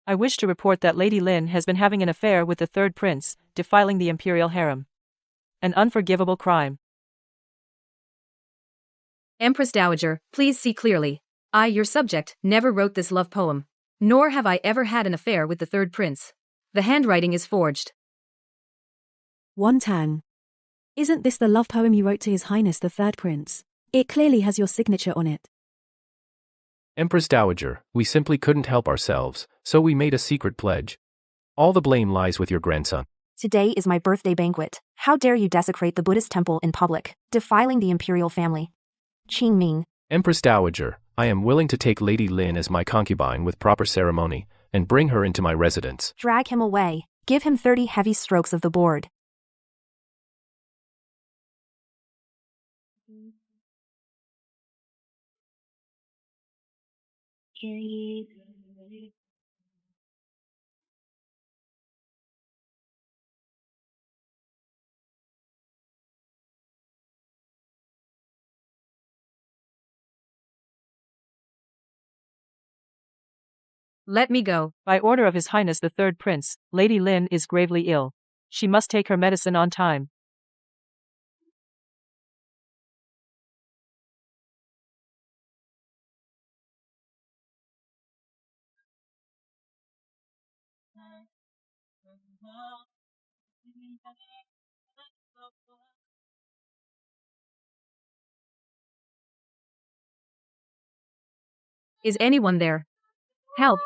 I wish to report that Lady Lin has been having an affair with the third prince, defiling the imperial harem. An unforgivable crime. Empress Dowager, please see clearly. I, your subject, never wrote this love poem. Nor have I ever had an affair with the third prince. The handwriting is forged. Wantang. Isn't this the love poem you wrote to His Highness the Third Prince? It clearly has your signature on it. Empress Dowager, we simply couldn't help ourselves, so we made a secret pledge. All the blame lies with your grandson. Today is my birthday banquet. How dare you desecrate the Buddhist temple in public, defiling the imperial family? Qing Ming. Empress Dowager, I am willing to take Lady Lin as my concubine with proper ceremony, and bring her into my residence. Drag him away. Give him 30 heavy strokes of the board. Let me go. By order of His Highness the Third Prince, Lady Lin is gravely ill. She must take her medicine on time. Is anyone there? Help!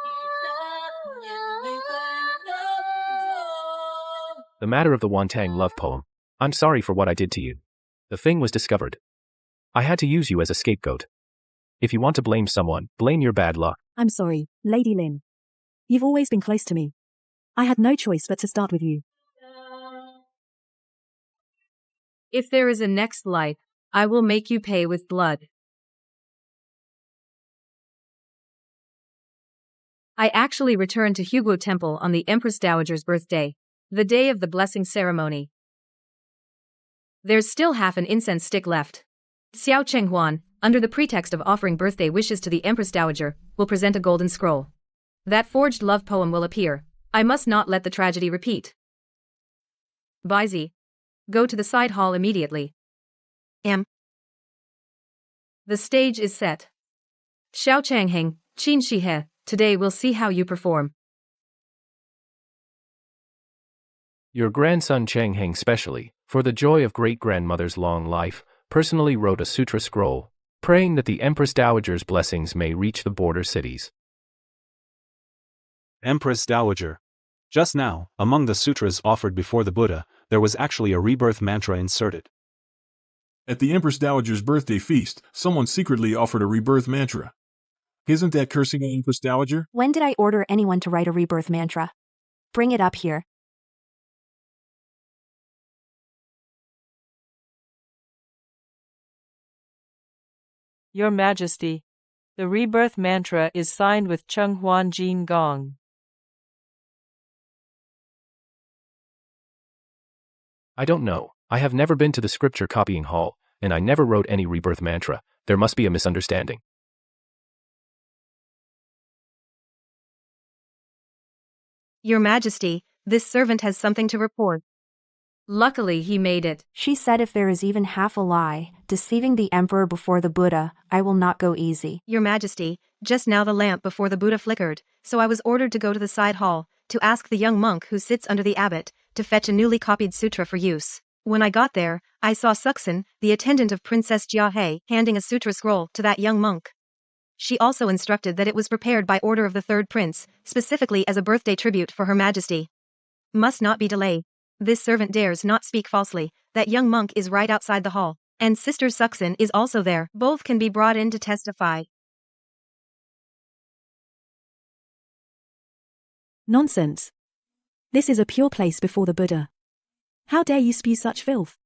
The matter of the Wantang love poem. I'm sorry for what I did to you. The thing was discovered. I had to use you as a scapegoat. If you want to blame someone, blame your bad luck. I'm sorry, Lady Lin. You've always been close to me. I had no choice but to start with you. If there is a next life, I will make you pay with blood. I actually returned to Huguo Temple on the Empress Dowager's birthday, the day of the blessing ceremony. There's still half an incense stick left. Xiao Chenghuan, under the pretext of offering birthday wishes to the Empress Dowager, will present a golden scroll. That forged love poem will appear. I must not let the tragedy repeat. Baizi. Go to the side hall immediately. The stage is set. Xiao Changheng, Qin Shihe, today we'll see how you perform. Your grandson Chang Heng specially, for the joy of great-grandmother's long life, personally wrote a sutra scroll, praying that the Empress Dowager's blessings may reach the border cities. Empress Dowager. Just now, among the sutras offered before the Buddha, there was actually a rebirth mantra inserted. At the Empress Dowager's birthday feast, someone secretly offered a rebirth mantra. Isn't that cursing an Empress Dowager? When did I order anyone to write a rebirth mantra? Bring it up here. Your Majesty, the rebirth mantra is signed with Chenghuan Jin Gong. I don't know. I have never been to the scripture copying hall, and I never wrote any rebirth mantra. There must be a misunderstanding. Your Majesty, this servant has something to report. Luckily he made it. She said if there is even half a lie, deceiving the emperor before the Buddha, I will not go easy. Your Majesty, just now the lamp before the Buddha flickered, so I was ordered to go to the side hall, to ask the young monk who sits under the abbot, to fetch a newly copied sutra for use. When I got there, I saw Suxin, the attendant of Princess Jiahe, handing a sutra scroll to that young monk. She also instructed that it was prepared by order of the third prince, specifically as a birthday tribute for Her Majesty. Must not be delayed. This servant dares not speak falsely. That young monk is right outside the hall, and Sister Suxin is also there. Both can be brought in to testify. Nonsense. This is a pure place before the Buddha. How dare you spew such filth?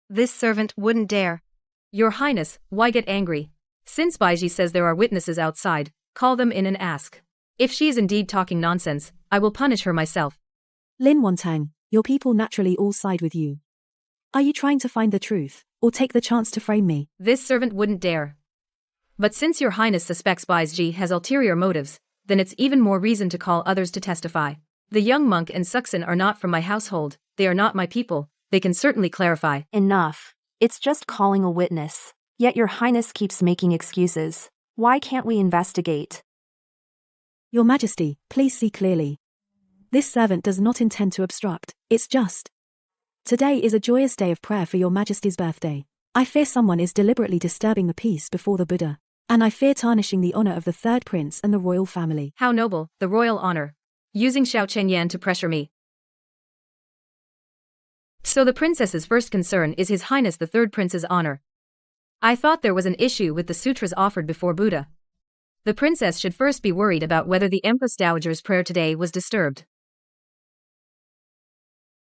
This servant wouldn't dare. Your Highness, why get angry? Since Baiji says there are witnesses outside, call them in and ask. If she is indeed talking nonsense, I will punish her myself. Lin Wantang, your people naturally all side with you. Are you trying to find the truth, or take the chance to frame me? This servant wouldn't dare. But since your highness suspects Baizji has ulterior motives, then it's even more reason to call others to testify. The young monk and Suxin are not from my household, they are not my people, they can certainly clarify. Enough. It's just calling a witness. Yet your highness keeps making excuses. Why can't we investigate? Your Majesty, please see clearly. This servant does not intend to obstruct, it's just. Today is a joyous day of prayer for your Majesty's birthday. I fear someone is deliberately disturbing the peace before the Buddha, and I fear tarnishing the honor of the third prince and the royal family. How noble, the royal honor. Using Xiao Chengyan to pressure me. So the princess's first concern is His Highness the Third Prince's honor. I thought there was an issue with the sutras offered before Buddha. The princess should first be worried about whether the Empress Dowager's prayer today was disturbed.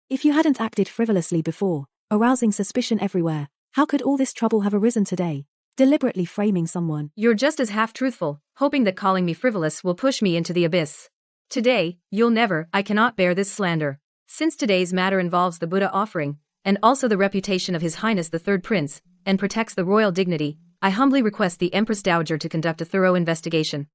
If you hadn't acted frivolously before, arousing suspicion everywhere, how could all this trouble have arisen today? Deliberately framing someone. You're just as half-truthful, hoping that calling me frivolous will push me into the abyss. Today, you'll never, I cannot bear this slander. Since today's matter involves the Buddha offering, and also the reputation of His Highness the Third Prince, and protects the royal dignity, I humbly request the Empress Dowager to conduct a thorough investigation.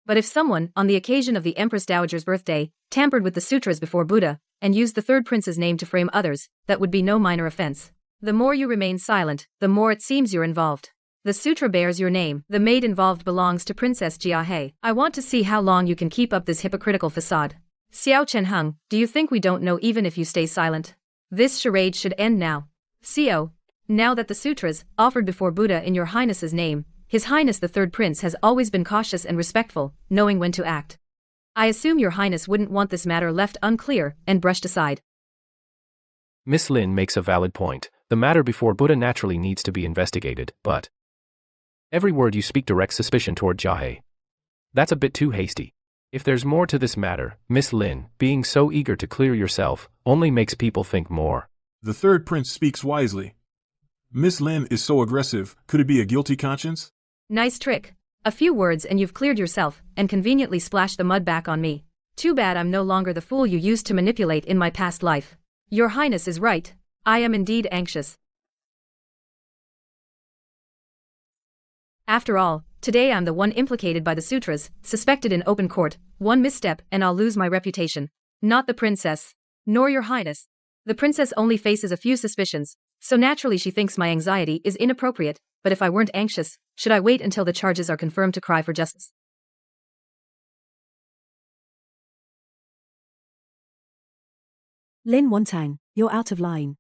But if someone, on the occasion of the Empress Dowager's birthday, tampered with the sutras before Buddha, and used the Third Prince's name to frame others, that would be no minor offense. The more you remain silent, the more it seems you're involved. The sutra bears your name. The maid involved belongs to Princess Jiahe. I want to see how long you can keep up this hypocritical facade. Xiao Chenheng, do you think we don't know even if you stay silent? This charade should end now. Xiao, now that the sutras, offered before Buddha in your highness's name, His Highness the Third Prince has always been cautious and respectful, knowing when to act. I assume your highness wouldn't want this matter left unclear and brushed aside. Miss Lin makes a valid point. The matter before Buddha naturally needs to be investigated, but every word you speak directs suspicion toward Jiahe. That's a bit too hasty. If there's more to this matter, Miss Lin, being so eager to clear yourself, only makes people think more. The third prince speaks wisely. Miss Lin is so aggressive, could it be a guilty conscience? Nice trick. A few words and you've cleared yourself, and conveniently splashed the mud back on me. Too bad I'm no longer the fool you used to manipulate in my past life. Your highness is right. I am indeed anxious. After all, today I'm the one implicated by the sutras, suspected in open court. One misstep and I'll lose my reputation. Not the princess. Nor your highness. The princess only faces a few suspicions, so naturally she thinks my anxiety is inappropriate, but if I weren't anxious, should I wait until the charges are confirmed to cry for justice? Lin Wantang, you're out of line.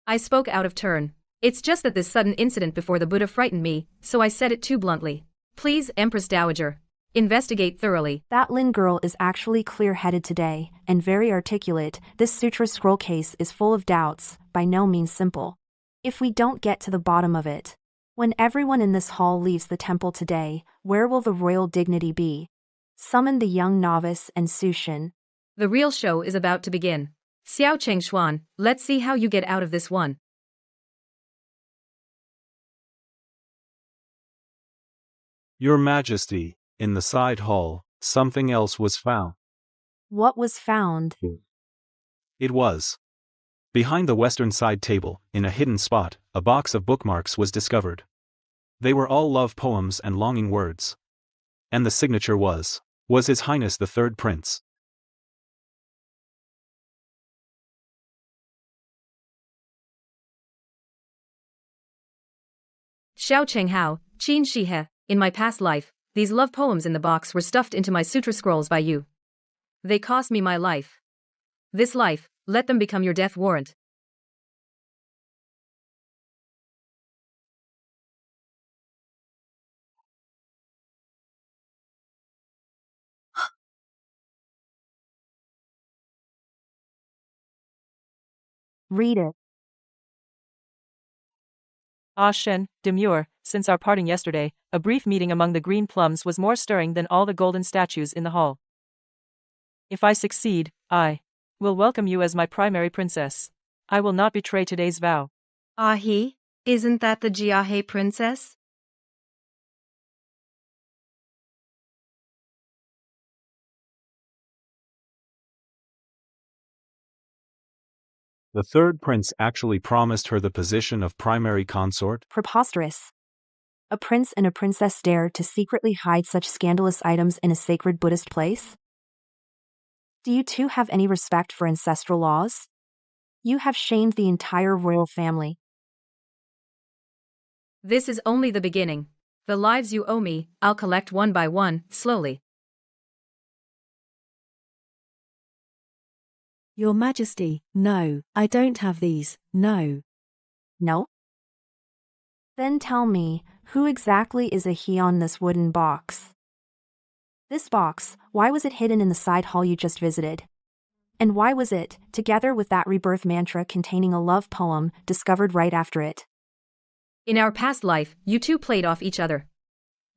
I spoke out of turn. It's just that this sudden incident before the Buddha frightened me, so I said it too bluntly. Please, Empress Dowager, investigate thoroughly. That Lin girl is actually clear-headed today, and very articulate. This sutra scroll case is full of doubts, by no means simple. If we don't get to the bottom of it, when everyone in this hall leaves the temple today, where will the royal dignity be? Summon the young novice and Sushin. The real show is about to begin. Xiao Chengshuan, let's see how you get out of this one. Your Majesty, in the side hall, something else was found. What was found? It was. Behind the western side table, in a hidden spot, a box of bookmarks was discovered. They were all love poems and longing words. And the signature was His Highness the Third Prince. Xiao Chenghao, Qin Shihe, in my past life, these love poems in the box were stuffed into my sutra scrolls by you. They cost me my life. This life, let them become your death warrant. Read it. Ah Shen, demure, since our parting yesterday, a brief meeting among the green plums was more stirring than all the golden statues in the hall. If I succeed, I will welcome you as my primary princess. I will not betray today's vow. Ahi, isn't that the Jiahe princess? The third prince actually promised her the position of primary consort? Preposterous. A prince and a princess dare to secretly hide such scandalous items in a sacred Buddhist place? Do you two have any respect for ancestral laws? You have shamed the entire royal family. This is only the beginning. The lives you owe me, I'll collect one by one, slowly. Your Majesty, no, I don't have these, no. No? Then tell me, who exactly is a he on this wooden box? This box, why was it hidden in the side hall you just visited? And why was it, together with that rebirth mantra containing a love poem, discovered right after it? In our past life, you two played off each other.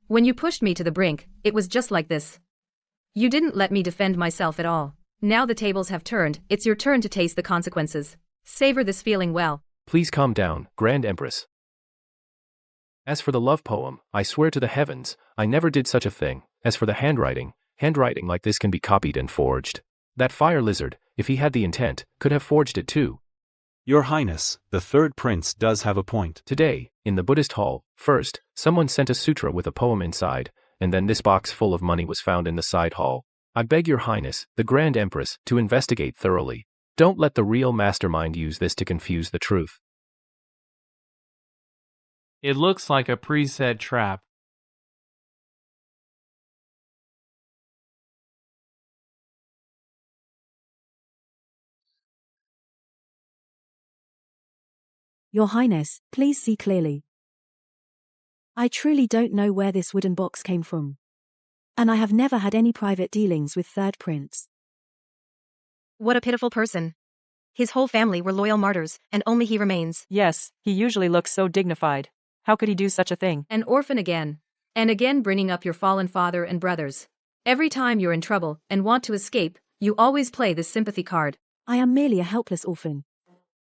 When you pushed me to the brink, it was just like this. You didn't let me defend myself at all. Now the tables have turned, it's your turn to taste the consequences. Savor this feeling well. Please calm down, Grand Empress. As for the love poem, I swear to the heavens, I never did such a thing. As for the handwriting like this can be copied and forged. That fire lizard, if he had the intent, could have forged it too. Your Highness, the third prince does have a point. Today, in the Buddhist hall, first, someone sent a sutra with a poem inside, and then this box full of money was found in the side hall. I beg your Highness, the Grand Empress, to investigate thoroughly. Don't let the real mastermind use this to confuse the truth. It looks like a preset trap. Your Highness, please see clearly. I truly don't know where this wooden box came from. And I have never had any private dealings with Third Prince. What a pitiful person. His whole family were loyal martyrs, and only he remains. Yes, he usually looks so dignified. How could he do such a thing? An orphan again. And again bringing up your fallen father and brothers. Every time you're in trouble and want to escape, you always play this sympathy card. I am merely a helpless orphan.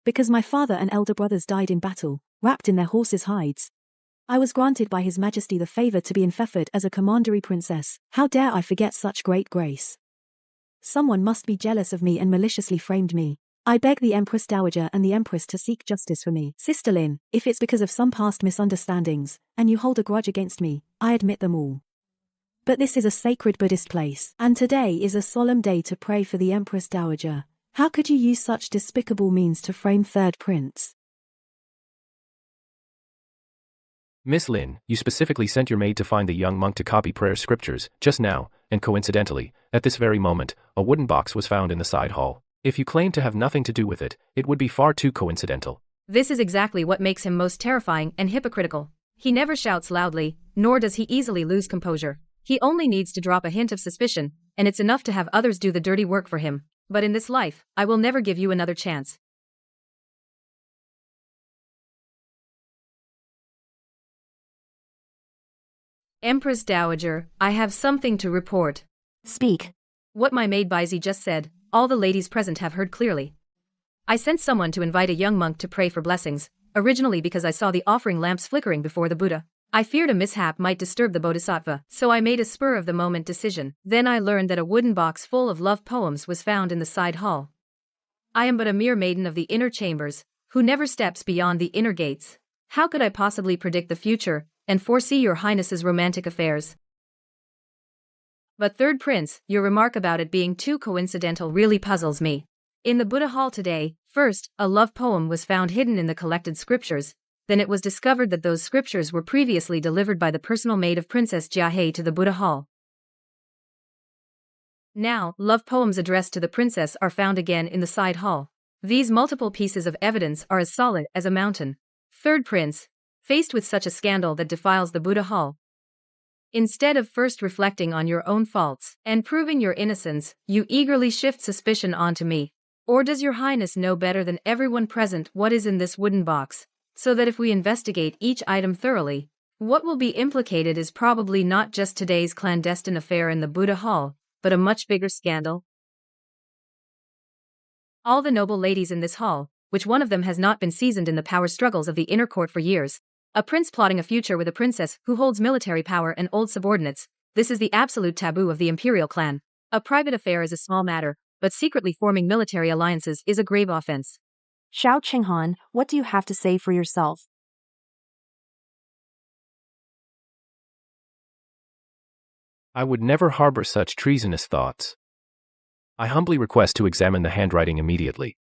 Because my father and elder brothers died in battle, wrapped in their horses' hides. I was granted by His Majesty the favor to be enfeoffed as a commandery princess. How dare I forget such great grace? Someone must be jealous of me and maliciously framed me. I beg the Empress Dowager and the Empress to seek justice for me. Sister Lin, if it's because of some past misunderstandings, and you hold a grudge against me, I admit them all. But this is a sacred Buddhist place, and today is a solemn day to pray for the Empress Dowager. How could you use such despicable means to frame Third Prince? Miss Lin, you specifically sent your maid to find the young monk to copy prayer scriptures, just now, and coincidentally, at this very moment, a wooden box was found in the side hall. If you claim to have nothing to do with it, it would be far too coincidental. This is exactly what makes him most terrifying and hypocritical. He never shouts loudly, nor does he easily lose composure. He only needs to drop a hint of suspicion, and it's enough to have others do the dirty work for him. But in this life, I will never give you another chance. Empress Dowager, I have something to report. Speak. What my maid Baizi just said, all the ladies present have heard clearly. I sent someone to invite a young monk to pray for blessings, originally because I saw the offering lamps flickering before the Buddha. I feared a mishap might disturb the Bodhisattva, so I made a spur-of-the-moment decision. Then I learned that a wooden box full of love poems was found in the side hall. I am but a mere maiden of the inner chambers, who never steps beyond the inner gates. How could I possibly predict the future, and foresee your Highness's romantic affairs? But Third Prince, your remark about it being too coincidental really puzzles me. In the Buddha hall today, first, a love poem was found hidden in the collected scriptures. Then it was discovered that those scriptures were previously delivered by the personal maid of Princess Jiahe to the Buddha hall. Now, love poems addressed to the princess are found again in the side hall. These multiple pieces of evidence are as solid as a mountain. Third Prince, faced with such a scandal that defiles the Buddha hall, instead of first reflecting on your own faults and proving your innocence, you eagerly shift suspicion onto me. Or does your Highness know better than everyone present what is in this wooden box? So that if we investigate each item thoroughly, what will be implicated is probably not just today's clandestine affair in the Buddha hall, but a much bigger scandal. All the noble ladies in this hall, which one of them has not been seasoned in the power struggles of the inner court for years, a prince plotting a future with a princess who holds military power and old subordinates, this is the absolute taboo of the imperial clan. A private affair is a small matter, but secretly forming military alliances is a grave offense. Xiao Qinghan, what do you have to say for yourself? I would never harbor such treasonous thoughts. I humbly request to examine the handwriting immediately.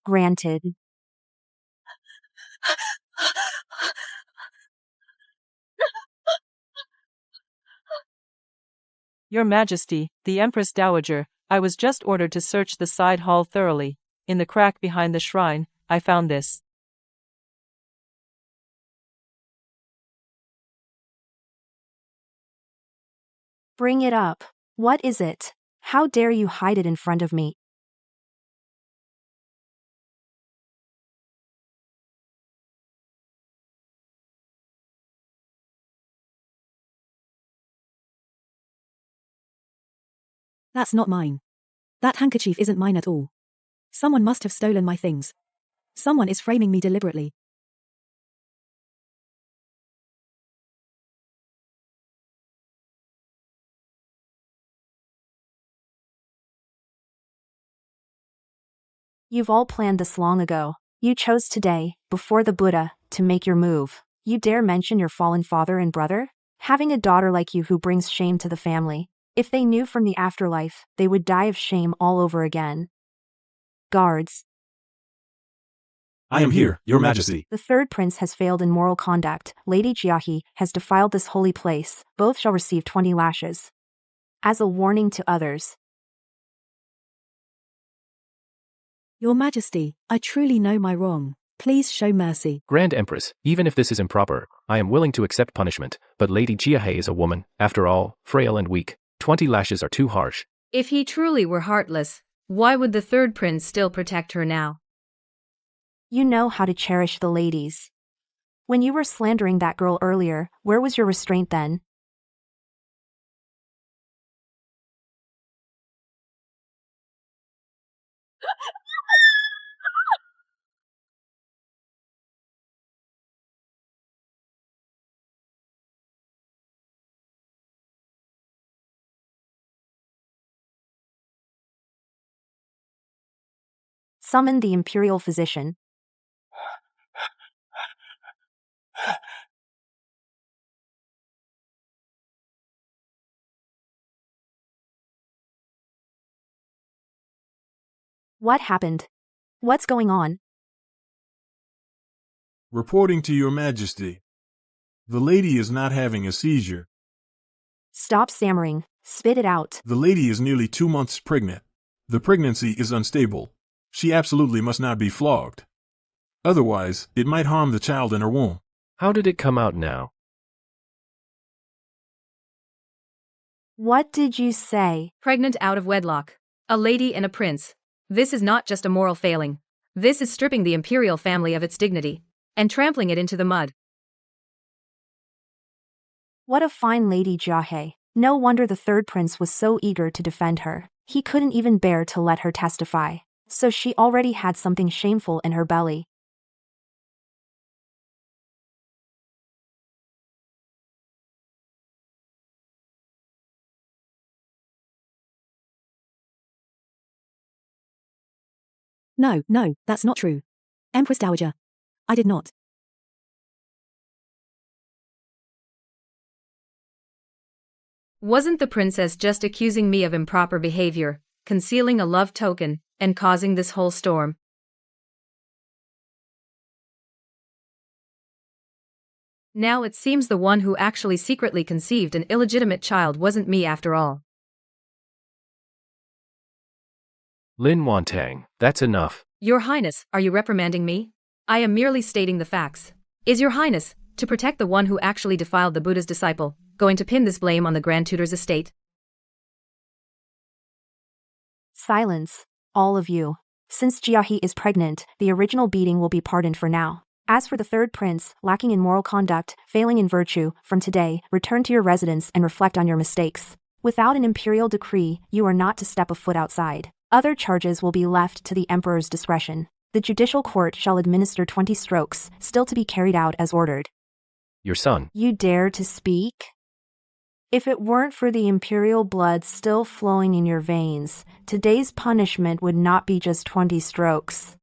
Granted. Your Majesty, the Empress Dowager, I was just ordered to search the side hall thoroughly. In the crack behind the shrine, I found this. Bring it up. What is it? How dare you hide it in front of me? That's not mine. That handkerchief isn't mine at all. Someone must have stolen my things. Someone is framing me deliberately. You've all planned this long ago. You chose today, before the Buddha, to make your move. You dare mention your fallen father and brother? Having a daughter like you who brings shame to the family. If they knew from the afterlife, they would die of shame all over again. Guards. I am here, Your Majesty. The third prince has failed in moral conduct. Lady Jiahe has defiled this holy place. Both shall receive 20 lashes. As a warning to others. Your Majesty, I truly know my wrong. Please show mercy. Grand Empress, even if this is improper, I am willing to accept punishment, but Lady Jiahe is a woman, after all, frail and weak. 20 lashes are too harsh. If he truly were heartless, why would the third prince still protect her now? You know how to cherish the ladies. When you were slandering that girl earlier, where was your restraint then? Summon the imperial physician. What happened? What's going on? Reporting to Your Majesty. The lady is not having a seizure. Stop stammering. Spit it out. The lady is nearly 2 months pregnant. The pregnancy is unstable. She absolutely must not be flogged. Otherwise, it might harm the child in her womb. How did it come out now? What did you say? Pregnant out of wedlock. A lady and a prince. This is not just a moral failing. This is stripping the imperial family of its dignity and trampling it into the mud. What a fine Lady Jiahe. No wonder the third prince was so eager to defend her. He couldn't even bear to let her testify. So she already had something shameful in her belly. No, that's not true. Empress Dowager. I did not. Wasn't the princess just accusing me of improper behavior, concealing a love token, and causing this whole storm? Now it seems the one who actually secretly conceived an illegitimate child wasn't me after all. Lin Wantang, that's enough. Your Highness, are you reprimanding me? I am merely stating the facts. Is Your Highness, to protect the one who actually defiled the Buddha's disciple, going to pin this blame on the Grand Tutor's estate? Silence, all of you. Since Jiahe is pregnant, the original beating will be pardoned for now. As for the third prince, lacking in moral conduct, failing in virtue, from today, return to your residence and reflect on your mistakes. Without an imperial decree, you are not to step a foot outside. Other charges will be left to the emperor's discretion. The judicial court shall administer 20 strokes, still to be carried out as ordered. Your son. You dare to speak? If it weren't for the imperial blood still flowing in your veins, today's punishment would not be just 20 strokes.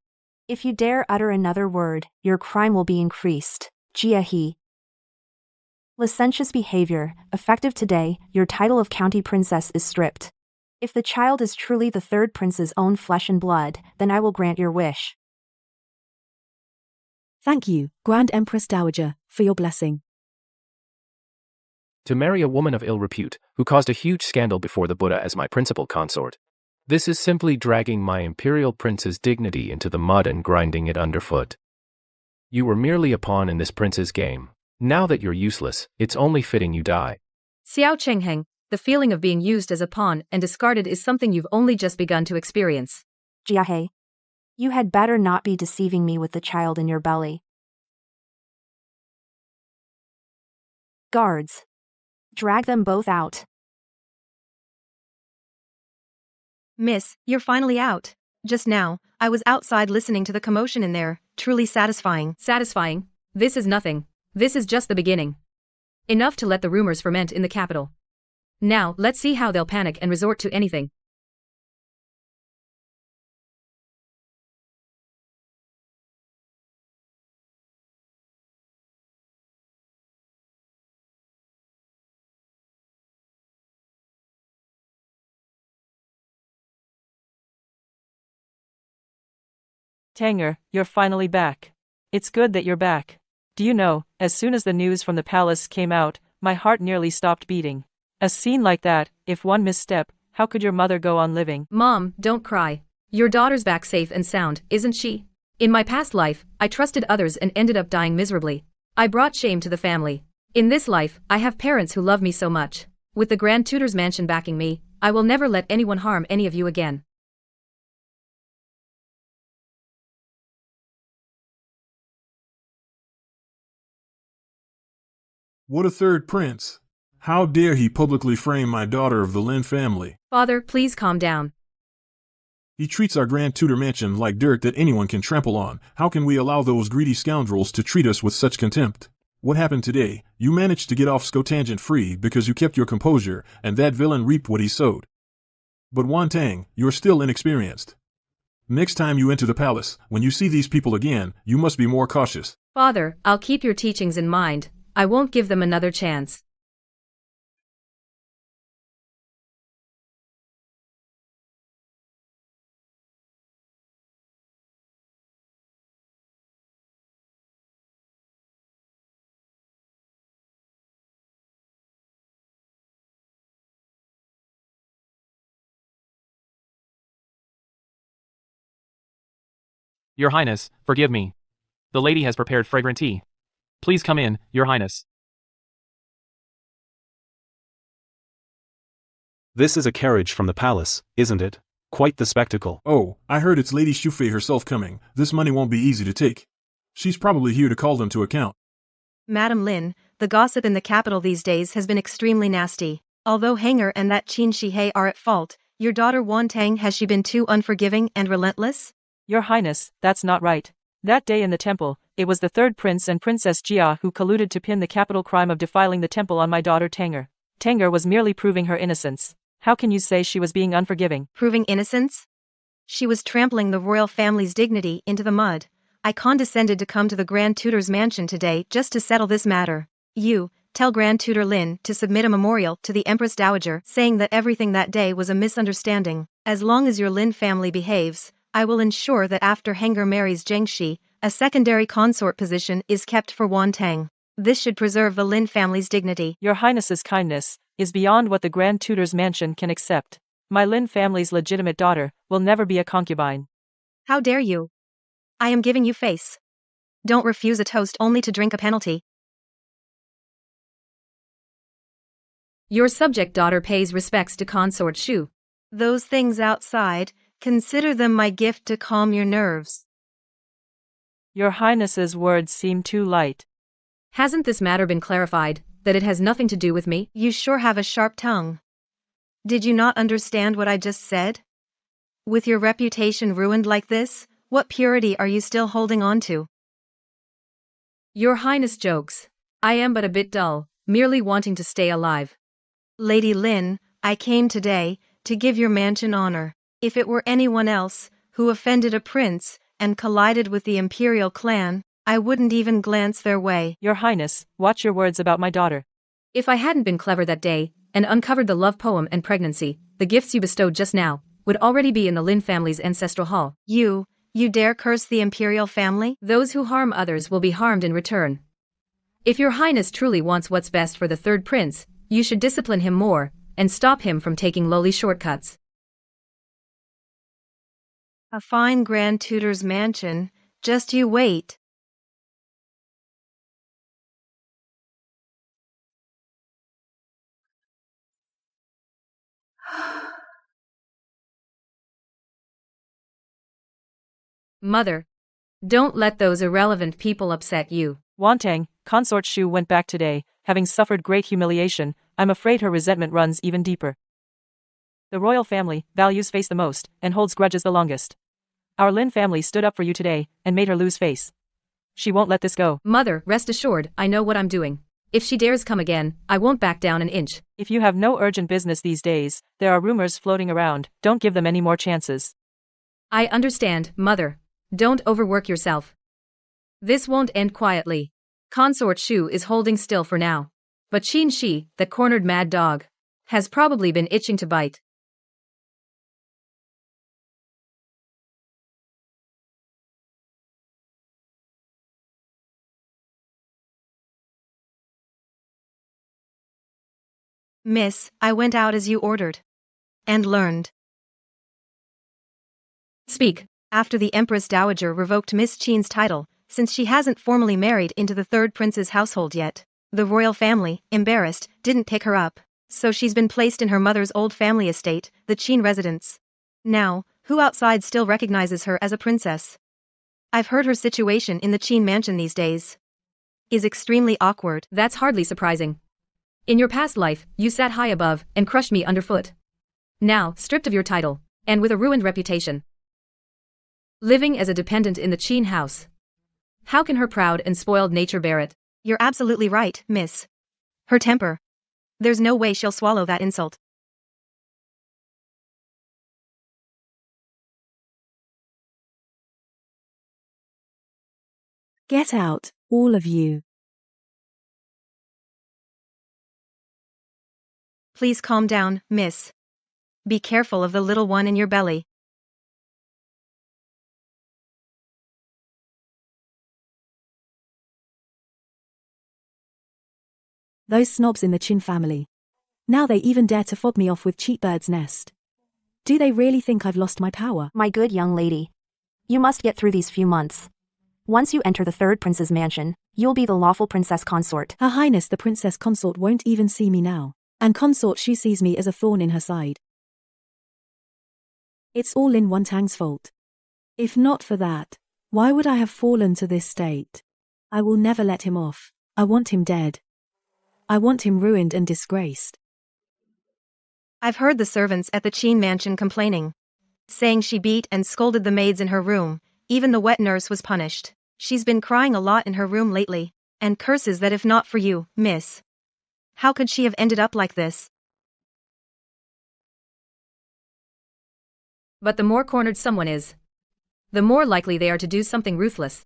If you dare utter another word, your crime will be increased. Jiahe. Licentious behavior. Effective today, your title of county princess is stripped. If the child is truly the third prince's own flesh and blood, then I will grant your wish. Thank you, Grand Empress Dowager, for your blessing. To marry a woman of ill repute, who caused a huge scandal before the Buddha as my principal consort. This is simply dragging my imperial prince's dignity into the mud and grinding it underfoot. You were merely a pawn in this prince's game. Now that you're useless, it's only fitting you die. Xiao Chengheng, the feeling of being used as a pawn and discarded is something you've only just begun to experience. Jiahe. You had better not be deceiving me with the child in your belly. Guards. Drag them both out. Miss, you're finally out. Just now, I was outside listening to the commotion in there, truly satisfying. Satisfying? This is nothing. This is just the beginning. Enough to let the rumors ferment in the capital. Now, let's see how they'll panic and resort to anything. Tanger, you're finally back. It's good that you're back. Do you know, as soon as the news from the palace came out, my heart nearly stopped beating. A scene like that, if one misstep, how could your mother go on living? Mom, don't cry. Your daughter's back safe and sound, isn't she? In my past life, I trusted others and ended up dying miserably. I brought shame to the family. In this life, I have parents who love me so much. With the Grand Tutor's mansion backing me, I will never let anyone harm any of you again. What a third prince! How dare he publicly frame my daughter of the Lin family? Father, please calm down. He treats our Grand Tutor mansion like dirt that anyone can trample on. How can we allow those greedy scoundrels to treat us with such contempt? What happened today? You managed to get off scotangent free because you kept your composure, and that villain reaped what he sowed. But Wan Tang, you're still inexperienced. Next time you enter the palace, when you see these people again, you must be more cautious. Father, I'll keep your teachings in mind. I won't give them another chance. Your Highness, forgive me. The lady has prepared fragrant tea. Please come in, Your Highness. This is a carriage from the palace, isn't it? Quite the spectacle. Oh, I heard it's Lady Shufei herself coming. This money won't be easy to take. She's probably here to call them to account. Madam Lin, the gossip in the capital these days has been extremely nasty. Although Hanger and that Qin Shihei are at fault, your daughter Wan Tang, has she been too unforgiving and relentless? Your Highness, that's not right. That day in the temple, it was the third prince and Princess Jia who colluded to pin the capital crime of defiling the temple on my daughter Tanger. Tanger was merely proving her innocence. How can you say she was being unforgiving? Proving innocence? She was trampling the royal family's dignity into the mud. I condescended to come to the Grand Tutor's mansion today just to settle this matter. You, tell Grand Tutor Lin to submit a memorial to the Empress Dowager saying that everything that day was a misunderstanding. As long as your Lin family behaves, I will ensure that after Hanger marries Zhengxi, a secondary consort position is kept for Wan Tang. This should preserve the Lin family's dignity. Your Highness's kindness is beyond what the Grand Tutor's mansion can accept. My Lin family's legitimate daughter will never be a concubine. How dare you? I am giving you face. Don't refuse a toast only to drink a penalty. Your subject daughter pays respects to consort Shu. Those things outside, consider them my gift to calm your nerves. Your Highness's words seem too light. Hasn't this matter been clarified, that it has nothing to do with me? You sure have a sharp tongue. Did you not understand what I just said? With your reputation ruined like this, what purity are you still holding on to? Your Highness jokes. I am but a bit dull, merely wanting to stay alive. Lady Lin, I came today to give your mansion honor. If it were anyone else, who offended a prince, and collided with the imperial clan, I wouldn't even glance their way. Your Highness, watch your words about my daughter. If I hadn't been clever that day, and uncovered the love poem and pregnancy, the gifts you bestowed just now would already be in the Lin family's ancestral hall. You dare curse the imperial family? Those who harm others will be harmed in return. If your highness truly wants what's best for the third prince, you should discipline him more, and stop him from taking lowly shortcuts. A fine Grand Tutor's mansion, just you wait. Mother, don't let those irrelevant people upset you. Wantang, Consort Shu went back today, having suffered great humiliation. I'm afraid her resentment runs even deeper. The royal family values face the most, and holds grudges the longest. Our Lin family stood up for you today, and made her lose face. She won't let this go. Mother, rest assured, I know what I'm doing. If she dares come again, I won't back down an inch. If you have no urgent business these days, there are rumors floating around. Don't give them any more chances. I understand, Mother. Don't overwork yourself. This won't end quietly. Consort Shu is holding still for now. But Qin Shi, the cornered mad dog, has probably been itching to bite. Miss, I went out as you ordered. And learned. Speak. After the Empress Dowager revoked Miss Qin's title, since she hasn't formally married into the third prince's household yet, the royal family, embarrassed, didn't pick her up, so she's been placed in her mother's old family estate, the Qin residence. Now, who outside still recognizes her as a princess? I've heard her situation in the Qin mansion these days is extremely awkward. That's hardly surprising. In your past life, you sat high above and crushed me underfoot. Now, stripped of your title, and with a ruined reputation, living as a dependent in the Qin house. How can her proud and spoiled nature bear it? You're absolutely right, miss. Her temper. There's no way she'll swallow that insult. Get out, all of you. Please calm down, miss. Be careful of the little one in your belly. Those snobs in the Qin family. Now they even dare to fob me off with cheap bird's nest. Do they really think I've lost my power? My good young lady. You must get through these few months. Once you enter the third prince's mansion, you'll be the lawful princess consort. Her Highness the princess consort won't even see me now, and Consort Shu sees me as a thorn in her side. It's all Lin Wantang's fault. If not for that, why would I have fallen to this state? I will never let him off. I want him dead. I want him ruined and disgraced. I've heard the servants at the Qin mansion complaining, saying she beat and scolded the maids in her room. Even the wet nurse was punished. She's been crying a lot in her room lately, and curses that if not for you, miss. How could she have ended up like this? But the more cornered someone is, the more likely they are to do something ruthless.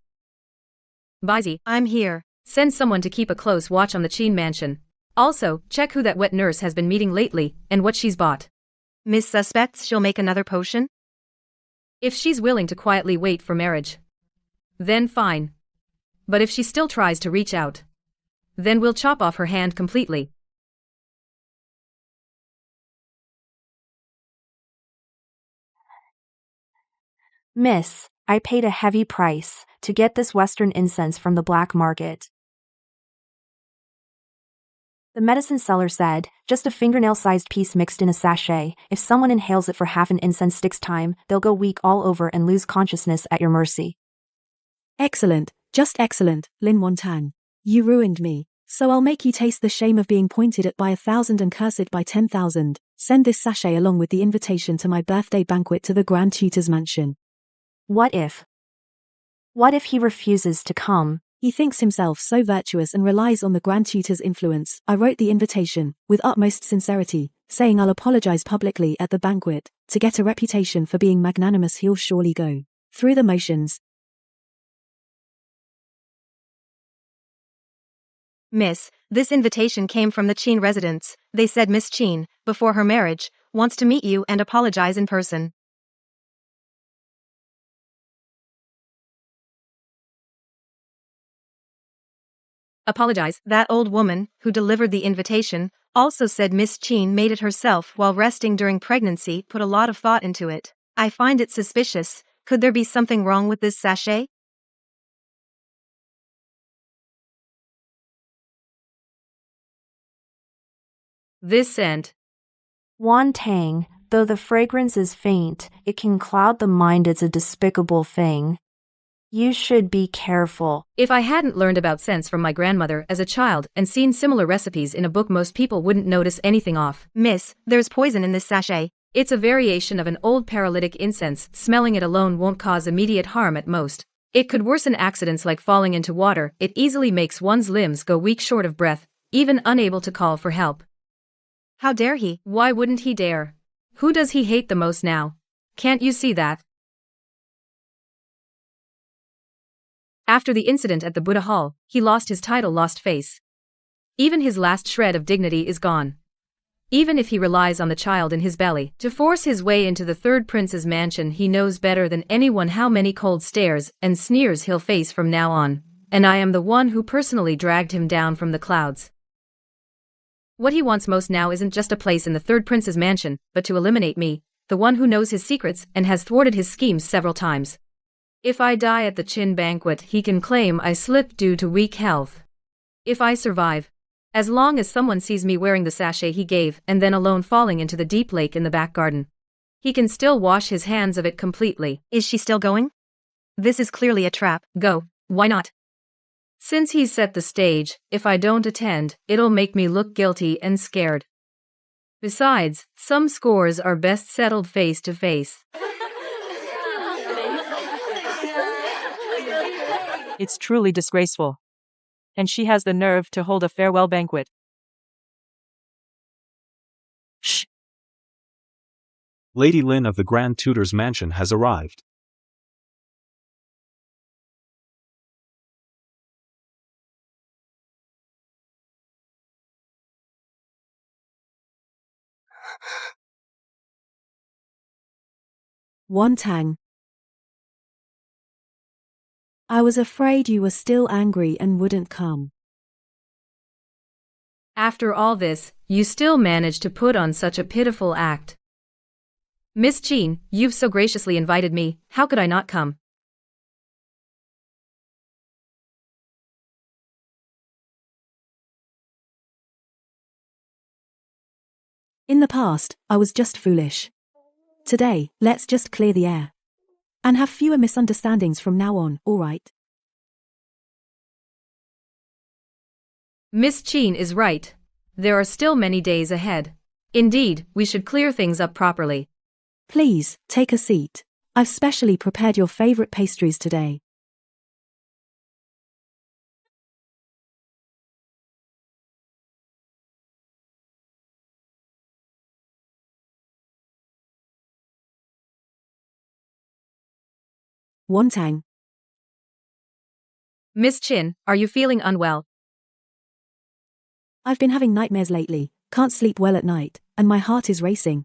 Baizi, I'm here. Send someone to keep a close watch on the Qin mansion. Also, check who that wet nurse has been meeting lately, and what she's bought. Miss suspects she'll make another potion? If she's willing to quietly wait for marriage, then fine. But if she still tries to reach out, then we'll chop off her hand completely. Miss, I paid a heavy price to get this Western incense from the black market. The medicine seller said, just a fingernail-sized piece mixed in a sachet. If someone inhales it for half an incense stick's time, they'll go weak all over and lose consciousness at your mercy. Excellent, just excellent, Lin Wantang. You ruined me, so I'll make you taste the shame of being pointed at by 1,000 and curse it by 10,000. Send this sachet along with the invitation to my birthday banquet to the Grand Tutor's mansion. What if? What if he refuses to come? He thinks himself so virtuous and relies on the Grand Tutor's influence. I wrote the invitation, with utmost sincerity, saying I'll apologize publicly at the banquet. To get a reputation for being magnanimous, he'll surely go through the motions. Miss, this invitation came from the Chin residents. They said Miss Chin, before her marriage, wants to meet you and apologize in person. Apologize. That old woman, who delivered the invitation, also said Miss Chin made it herself while resting during pregnancy, put a lot of thought into it. I find it suspicious. Could there be something wrong with this sachet? This scent. Wantang, though the fragrance is faint, it can cloud the mind. It's a despicable thing. You should be careful. If I hadn't learned about scents from my grandmother as a child and seen similar recipes in a book, most people wouldn't notice anything off. Miss, there's poison in this sachet. It's a variation of an old paralytic incense. Smelling it alone won't cause immediate harm at most. It could worsen accidents like falling into water. It easily makes one's limbs go weak, short of breath, even unable to call for help. How dare he? Why wouldn't he dare? Who does he hate the most now? Can't you see that? After the incident at the Buddha Hall, he lost his title, lost face. Even his last shred of dignity is gone. Even if he relies on the child in his belly to force his way into the third prince's mansion, he knows better than anyone how many cold stares and sneers he'll face from now on, and I am the one who personally dragged him down from the clouds. What he wants most now isn't just a place in the third prince's mansion, but to eliminate me, the one who knows his secrets and has thwarted his schemes several times. If I die at the Chin banquet, he can claim I slipped due to weak health. If I survive, as long as someone sees me wearing the sachet he gave and then alone falling into the deep lake in the back garden, he can still wash his hands of it completely. Is she still going? This is clearly a trap. Go. Why not? Since he's set the stage, if I don't attend, it'll make me look guilty and scared. Besides, some scores are best settled face to face. It's truly disgraceful. And she has the nerve to hold a farewell banquet. Shh! Lady Lin of the Grand Tutor's mansion has arrived. Wantang. I was afraid you were still angry and wouldn't come. After all this, you still managed to put on such a pitiful act. Miss Chin, you've so graciously invited me, how could I not come? In the past, I was just foolish. Today, let's just clear the air. And have fewer misunderstandings from now on, alright? Miss Chin is right. There are still many days ahead. Indeed, we should clear things up properly. Please, take a seat. I've specially prepared your favorite pastries today. Wantang. Miss Chin, are you feeling unwell? I've been having nightmares lately, can't sleep well at night, and my heart is racing.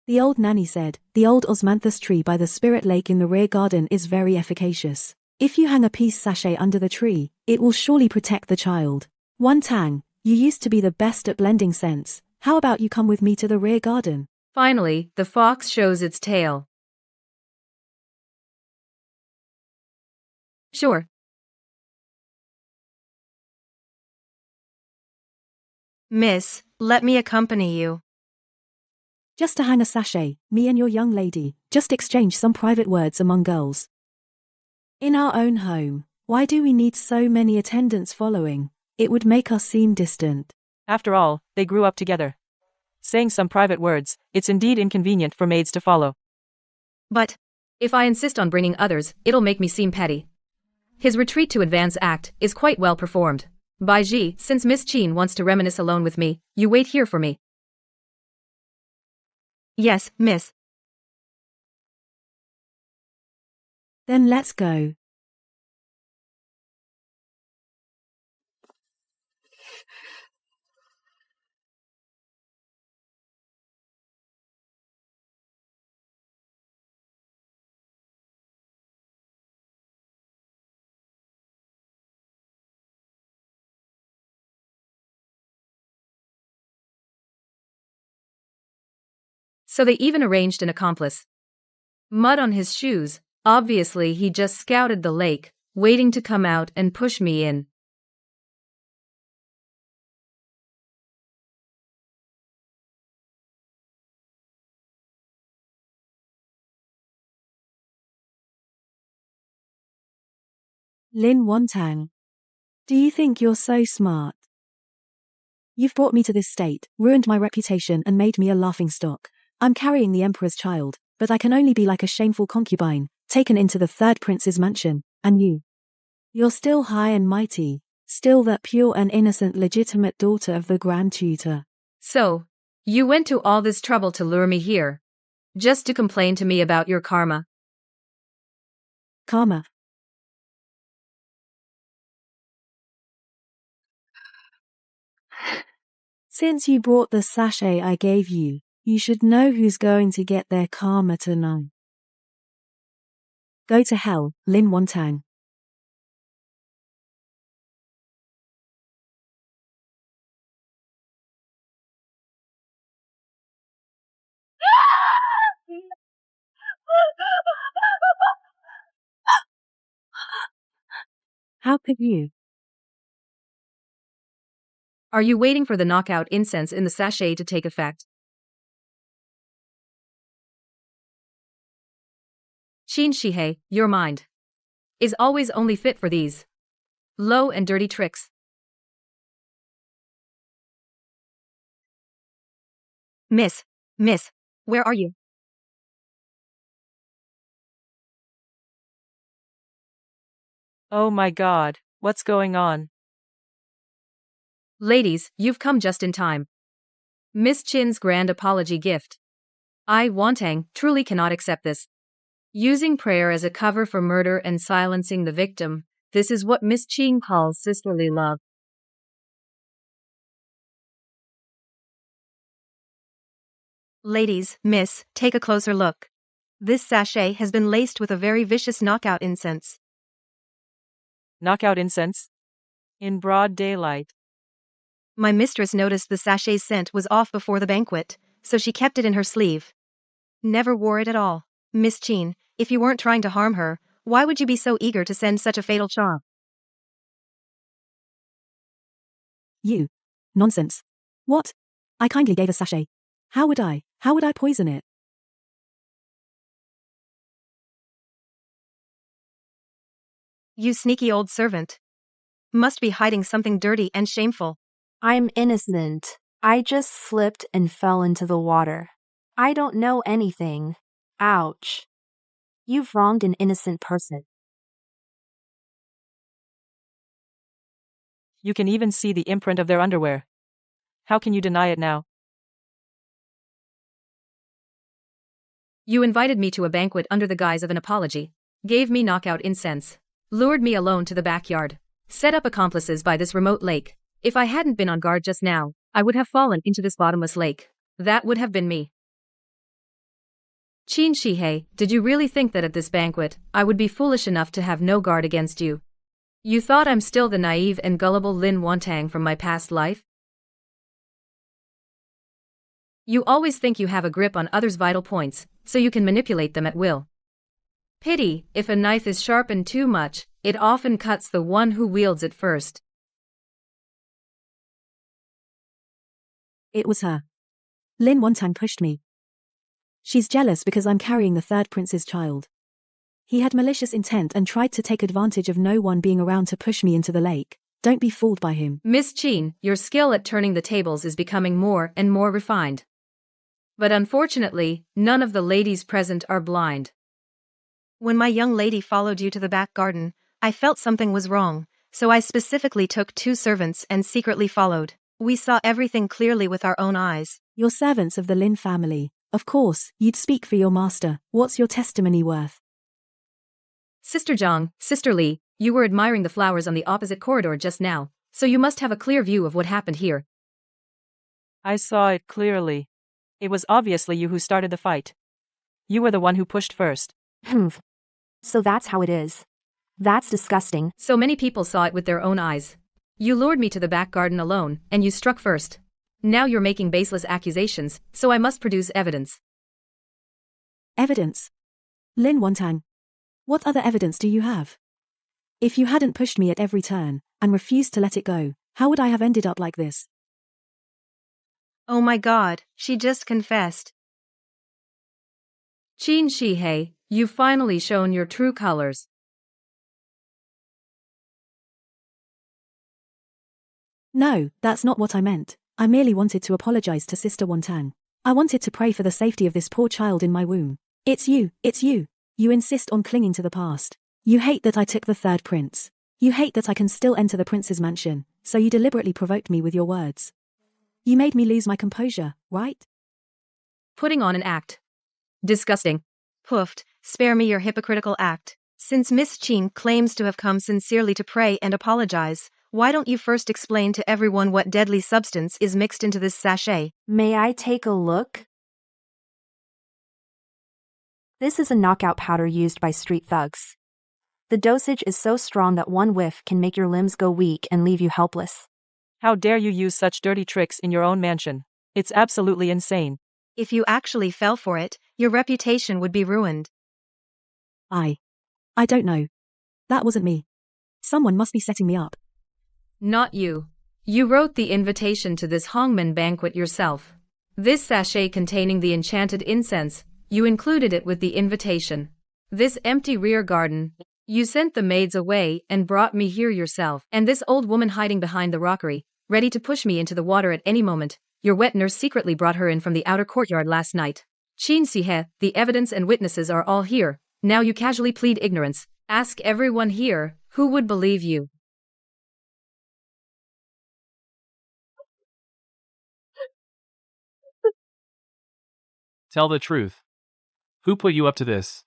The old nanny said, the old osmanthus tree by the spirit lake in the rear garden is very efficacious. If you hang a peace sachet under the tree, it will surely protect the child. Wantang, you used to be the best at blending scents. How about you come with me to the rear garden? Finally, the fox shows its tail. Sure. Miss, let me accompany you. Just to hang a sachet, me and your young lady, just exchange some private words among girls. In our own home, why do we need so many attendants following? It would make us seem distant. After all, they grew up together. Saying some private words, it's indeed inconvenient for maids to follow. But if I insist on bringing others, it'll make me seem petty. His retreat to advance act is quite well performed. Bai Ji, since Miss Qin wants to reminisce alone with me, you wait here for me. Yes, miss. Then let's go. So they even arranged an accomplice. Mud on his shoes, obviously he just scouted the lake, waiting to come out and push me in. Lin Wantang. Do you think you're so smart? You've brought me to this state, ruined my reputation and made me a laughingstock. I'm carrying the Emperor's child, but I can only be like a shameful concubine, taken into the third prince's mansion, and you? You're still high and mighty, still that pure and innocent legitimate daughter of the Grand Tutor. So, you went to all this trouble to lure me here, just to complain to me about your karma. Karma. Since you brought the sachet I gave you, you should know who's going to get their karma tonight. Go to hell, Lin Wantang. How could you? Are you waiting for the knockout incense in the sachet to take effect? Qin Shihei, your mind is always only fit for these low and dirty tricks. Miss, where are you? Oh my god, what's going on? Ladies, you've come just in time. Miss Qin's grand apology gift. I, Wantang, truly cannot accept this. Using prayer as a cover for murder and silencing the victim, this is what Miss Qin calls sisterly love. Ladies, miss, take a closer look. This sachet has been laced with a very vicious knockout incense. Knockout incense? In broad daylight. My mistress noticed the sachet's scent was off before the banquet, so she kept it in her sleeve. Never wore it at all. Miss Qin, if you weren't trying to harm her, why would you be so eager to send such a fatal charm? You. Nonsense. What? I kindly gave a sachet. How would I poison it? You sneaky old servant. Must be hiding something dirty and shameful. I'm innocent. I just slipped and fell into the water. I don't know anything. Ouch. You've wronged an innocent person. You can even see the imprint of their underwear. How can you deny it now? You invited me to a banquet under the guise of an apology, gave me knockout incense, lured me alone to the backyard, set up accomplices by this remote lake. If I hadn't been on guard just now, I would have fallen into this bottomless lake. That would have been me. Qin Shihei, did you really think that at this banquet, I would be foolish enough to have no guard against you? You thought I'm still the naive and gullible Lin Wantang from my past life? You always think you have a grip on others' vital points, so you can manipulate them at will. Pity, if a knife is sharpened too much, it often cuts the one who wields it first. It was her. Lin Wantang pushed me. She's jealous because I'm carrying the third prince's child. He had malicious intent and tried to take advantage of no one being around to push me into the lake. Don't be fooled by him. Miss Qin, your skill at turning the tables is becoming more and more refined. But unfortunately, none of the ladies present are blind. When my young lady followed you to the back garden, I felt something was wrong, so I specifically took 2 servants and secretly followed. We saw everything clearly with our own eyes. You're servants of the Lin family. Of course, you'd speak for your master. What's your testimony worth? Sister Zhang, Sister Li, you were admiring the flowers on the opposite corridor just now, so you must have a clear view of what happened here. I saw it clearly. It was obviously you who started the fight. You were the one who pushed first. So that's how it is. That's disgusting. So many people saw it with their own eyes. You lured me to the back garden alone, and you struck first. Now you're making baseless accusations, so I must produce evidence. Evidence? Lin Wantang. What other evidence do you have? If you hadn't pushed me at every turn, and refused to let it go, how would I have ended up like this? Oh my god, she just confessed. Qin Shihei, you've finally shown your true colors. No, that's not what I meant. I merely wanted to apologize to Sister Wantang. I wanted to pray for the safety of this poor child in my womb. It's you. You insist on clinging to the past. You hate that I took the third prince. You hate that I can still enter the prince's mansion, so you deliberately provoked me with your words. You made me lose my composure, right? Putting on an act. Disgusting. Poofed, spare me your hypocritical act. Since Miss Qin claims to have come sincerely to pray and apologize, why don't you first explain to everyone what deadly substance is mixed into this sachet? May I take a look? This is a knockout powder used by street thugs. The dosage is so strong that one whiff can make your limbs go weak and leave you helpless. How dare you use such dirty tricks in your own mansion? It's absolutely insane. If you actually fell for it, your reputation would be ruined. I don't know. That wasn't me. Someone must be setting me up. Not you. You wrote the invitation to this Hongmen banquet yourself. This sachet containing the enchanted incense, you included it with the invitation. This empty rear garden, you sent the maids away and brought me here yourself. And this old woman hiding behind the rockery, ready to push me into the water at any moment, your wet nurse secretly brought her in from the outer courtyard last night. Qin Sihe, the evidence and witnesses are all here. Now you casually plead ignorance. Ask everyone here, who would believe you? Tell the truth. Who put you up to this?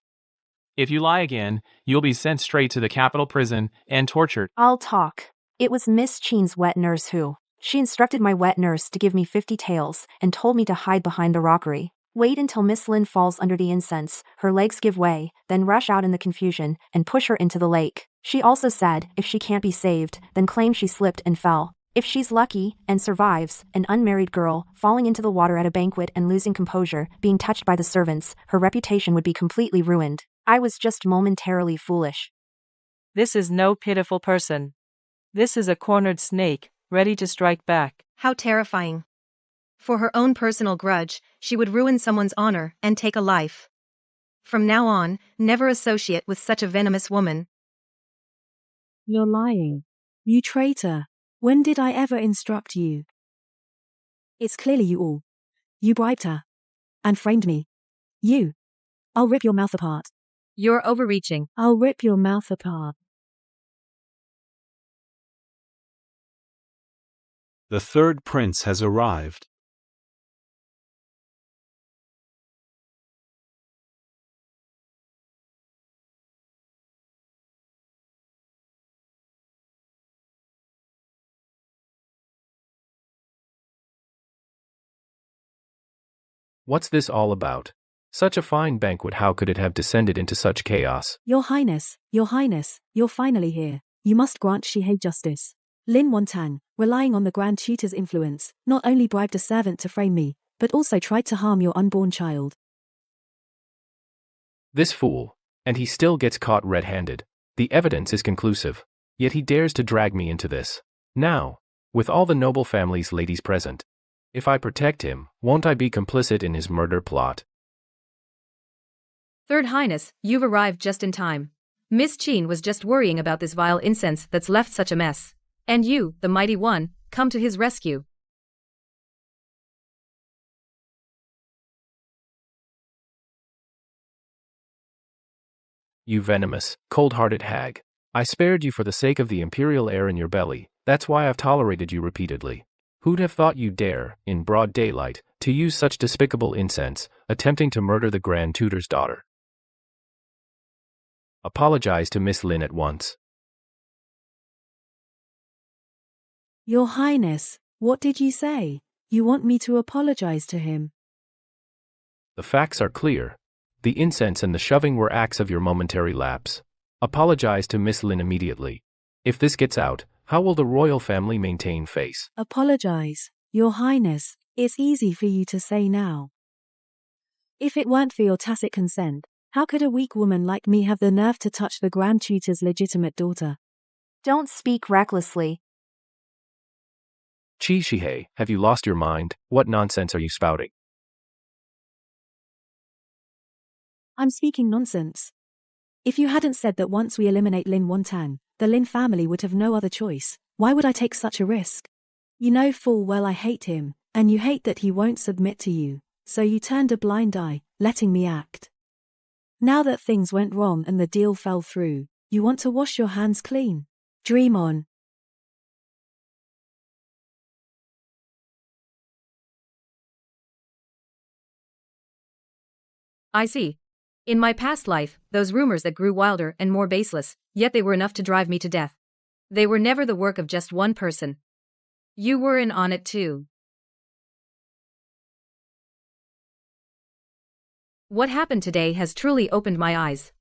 If you lie again, you'll be sent straight to the capital prison and tortured. I'll talk. It was Miss Qin's wet nurse who. She instructed my wet nurse to give me 50 taels and told me to hide behind the rockery. Wait until Miss Lin falls under the incense, her legs give way, then rush out in the confusion and push her into the lake. She also said, if she can't be saved, then claim she slipped and fell. If she's lucky and survives, an unmarried girl falling into the water at a banquet and losing composure, being touched by the servants, her reputation would be completely ruined. I was just momentarily foolish. This is no pitiful person. This is a cornered snake, ready to strike back. How terrifying. For her own personal grudge, she would ruin someone's honor and take a life. From now on, never associate with such a venomous woman. You're lying. You traitor. When did I ever instruct you? It's clearly you all. You bribed her. And framed me. You. I'll rip your mouth apart. You're overreaching. I'll rip your mouth apart. The third prince has arrived. What's this all about? Such a fine banquet, how could it have descended into such chaos? Your Highness, you're finally here. You must grant Shihei justice. Lin Wantang, relying on the Grand Tutor's influence, not only bribed a servant to frame me, but also tried to harm your unborn child. This fool. And he still gets caught red-handed. The evidence is conclusive. Yet he dares to drag me into this. Now, with all the noble family's ladies present. If I protect him, won't I be complicit in his murder plot? Third Highness, you've arrived just in time. Miss Qin was just worrying about this vile incense that's left such a mess. And you, the mighty one, come to his rescue. You venomous, cold-hearted hag. I spared you for the sake of the imperial air in your belly, that's why I've tolerated you repeatedly. Who'd have thought you'd dare, in broad daylight, to use such despicable incense, attempting to murder the Grand Tutor's daughter? Apologize to Miss Lin at once. Your Highness, what did you say? You want me to apologize to him? The facts are clear. The incense and the shoving were acts of your momentary lapse. Apologize to Miss Lin immediately. If this gets out, how will the royal family maintain face? Apologize, Your Highness, it's easy for you to say now. If it weren't for your tacit consent, how could a weak woman like me have the nerve to touch the Grand Tutor's legitimate daughter? Don't speak recklessly. Qi Shihei, have you lost your mind? What nonsense are you spouting? I'm speaking nonsense. If you hadn't said that once we eliminate Lin Wantang, the Lin family would have no other choice, why would I take such a risk? You know full well I hate him, and you hate that he won't submit to you, so you turned a blind eye, letting me act. Now that things went wrong and the deal fell through, you want to wash your hands clean. Dream on. I see. In my past life, those rumors that grew wilder and more baseless, yet they were enough to drive me to death. They were never the work of just one person. You were in on it too. What happened today has truly opened my eyes.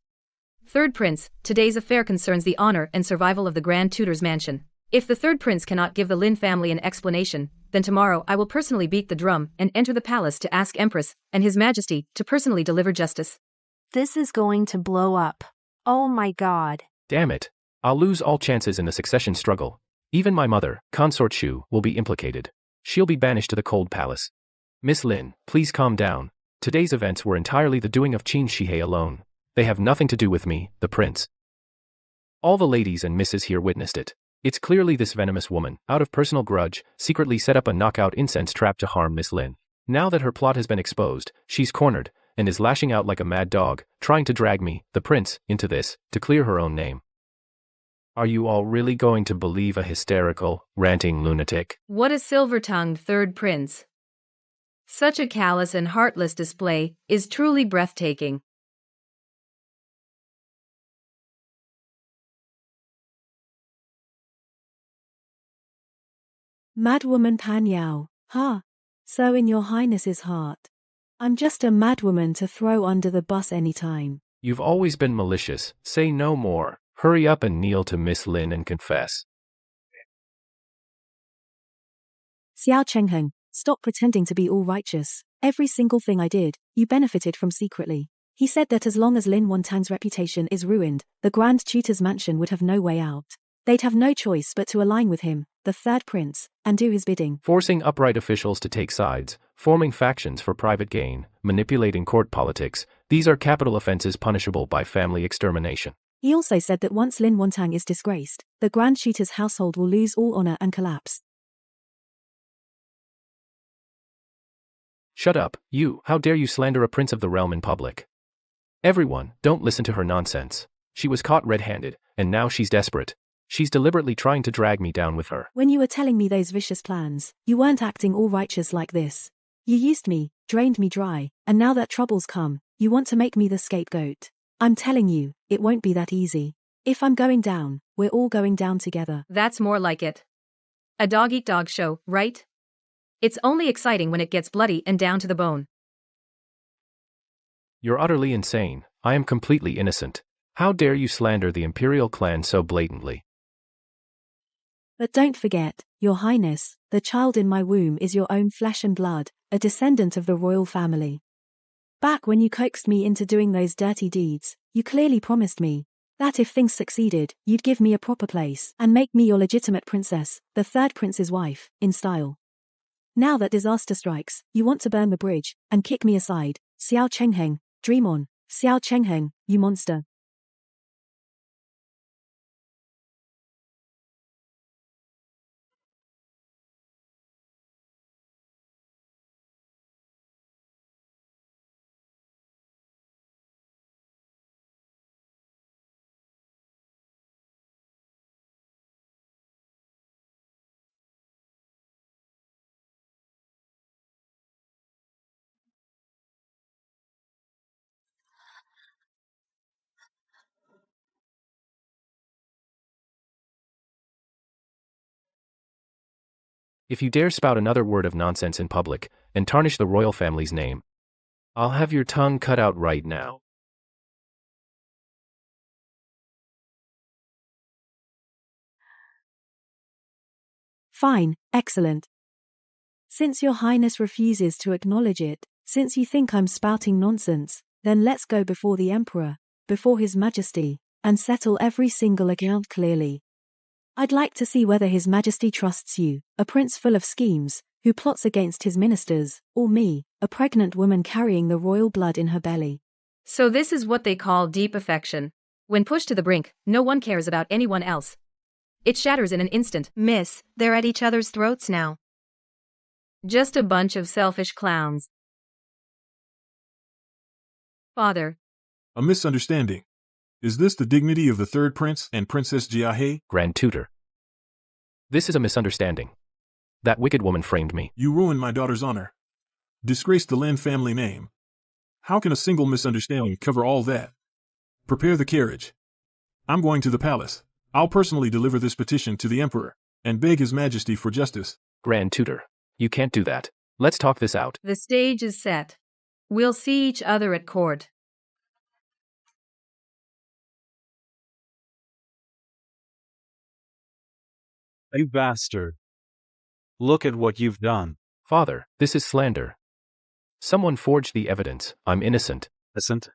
Third Prince, today's affair concerns the honor and survival of the Grand Tutor's mansion. If the Third Prince cannot give the Lin family an explanation, then tomorrow I will personally beat the drum and enter the palace to ask Empress and His Majesty to personally deliver justice. This is going to blow up. Oh my god. Damn it. I'll lose all chances in the succession struggle. Even my mother, Consort Shu, will be implicated. She'll be banished to the cold palace. Miss Lin, please calm down. Today's events were entirely the doing of Qin Shihei alone. They have nothing to do with me, the prince. All the ladies and misses here witnessed it. It's clearly this venomous woman, out of personal grudge, secretly set up a knockout incense trap to harm Miss Lin. Now that her plot has been exposed, she's cornered, and is lashing out like a mad dog, trying to drag me, the prince, into this, to clear her own name. Are you all really going to believe a hysterical, ranting lunatic? What a silver-tongued Third Prince. Such a callous and heartless display is truly breathtaking. Madwoman Pan Yao, ha! So in your highness's heart. I'm just a madwoman to throw under the bus anytime. You've always been malicious, say no more. Hurry up and kneel to Miss Lin and confess. Xiao Chengheng, stop pretending to be all righteous. Every single thing I did, you benefited from secretly. He said that as long as Lin Wantang's reputation is ruined, the Grand Tutor's mansion would have no way out. They'd have no choice but to align with him, the Third Prince, and do his bidding. Forcing upright officials to take sides, forming factions for private gain, manipulating court politics, these are capital offenses punishable by family extermination. He also said that once Lin Wantang is disgraced, the Grand Tutor's household will lose all honor and collapse. Shut up, you! How dare you slander a prince of the realm in public? Everyone, don't listen to her nonsense. She was caught red-handed, and now she's desperate. She's deliberately trying to drag me down with her. When you were telling me those vicious plans, you weren't acting all righteous like this. You used me, drained me dry, and now that trouble's come, you want to make me the scapegoat. I'm telling you, it won't be that easy. If I'm going down, we're all going down together. That's more like it. A dog-eat-dog show, right? It's only exciting when it gets bloody and down to the bone. You're utterly insane. I am completely innocent. How dare you slander the imperial clan so blatantly? But don't forget, Your Highness, the child in my womb is your own flesh and blood, a descendant of the royal family. Back when you coaxed me into doing those dirty deeds, you clearly promised me that if things succeeded, you'd give me a proper place and make me your legitimate princess, the Third Prince's wife, in style. Now that disaster strikes, you want to burn the bridge and kick me aside. Xiao Chengheng, dream on. Xiao Chengheng, you monster. If you dare spout another word of nonsense in public, and tarnish the royal family's name, I'll have your tongue cut out right now. Fine, excellent. Since your highness refuses to acknowledge it, since you think I'm spouting nonsense, then let's go before the emperor, before his majesty, and settle every single account clearly. I'd like to see whether his majesty trusts you, a prince full of schemes, who plots against his ministers, or me, a pregnant woman carrying the royal blood in her belly. So this is what they call deep affection. When pushed to the brink, no one cares about anyone else. It shatters in an instant. Miss, they're at each other's throats now. Just a bunch of selfish clowns. Father. A misunderstanding. Is this the dignity of the third prince and Princess Jiahe? Grand Tutor. This is a misunderstanding. That wicked woman framed me. You ruined my daughter's honor. Disgraced the Lin family name. How can a single misunderstanding cover all that? Prepare the carriage. I'm going to the palace. I'll personally deliver this petition to the emperor, and beg his majesty for justice. Grand Tutor. You can't do that. Let's talk this out. The stage is set. We'll see each other at court. You bastard. Look at what you've done. Father, this is slander. Someone forged the evidence. I'm innocent. Innocent?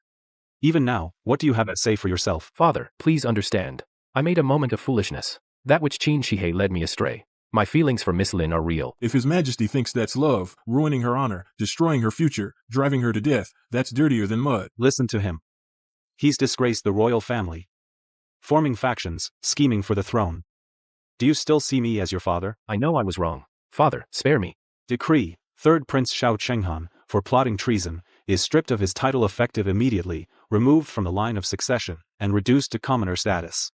Even now, what do you have to say for yourself? Father, please understand. I made a moment of foolishness. That which Qin Shihei led me astray. My feelings for Miss Lin are real. If his majesty thinks that's love, ruining her honor, destroying her future, driving her to death, that's dirtier than mud. Listen to him. He's disgraced the royal family. Forming factions, scheming for the throne. Do you still see me as your father? I know I was wrong. Father, spare me. Decree, third Prince Xiao Chenghan, for plotting treason, is stripped of his title effective immediately, removed from the line of succession, and reduced to commoner status.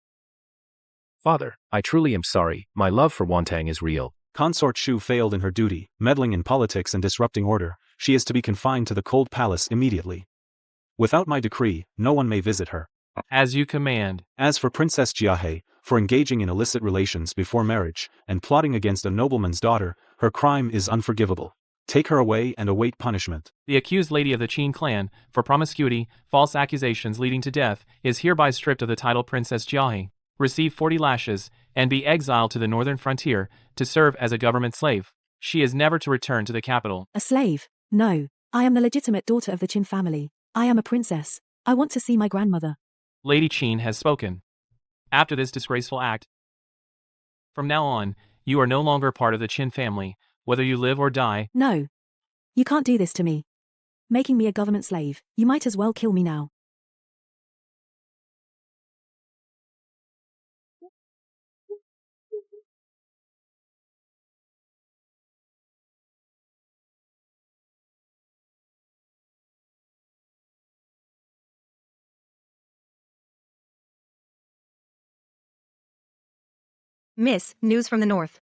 Father, I truly am sorry. My love for Wantang is real. Consort Shu failed in her duty, meddling in politics and disrupting order. She is to be confined to the cold palace immediately. Without my decree, no one may visit her. As you command. As for Princess Jiahe, for engaging in illicit relations before marriage, and plotting against a nobleman's daughter, her crime is unforgivable. Take her away and await punishment. The accused lady of the Qin clan, for promiscuity, false accusations leading to death, is hereby stripped of the title Princess Jiahe, receive 40 lashes, and be exiled to the northern frontier to serve as a government slave. She is never to return to the capital. A slave? No. I am the legitimate daughter of the Qin family. I am a princess. I want to see my grandmother. Lady Qin has spoken. After this disgraceful act, from now on, you are no longer part of the Qin family, whether you live or die. No. You can't do this to me. Making me a government slave. You might as well kill me now. Miss, news from the north.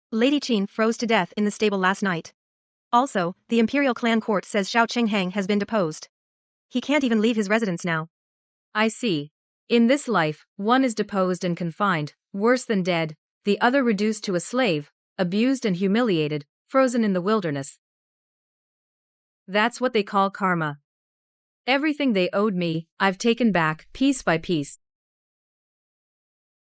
Lady Qin froze to death in the stable last night. Also, the imperial clan court says Xiao Chenghang has been deposed. He can't even leave his residence now. I see. In this life, one is deposed and confined, worse than dead, the other reduced to a slave, abused and humiliated, frozen in the wilderness. That's what they call karma. Everything they owed me, I've taken back, piece by piece.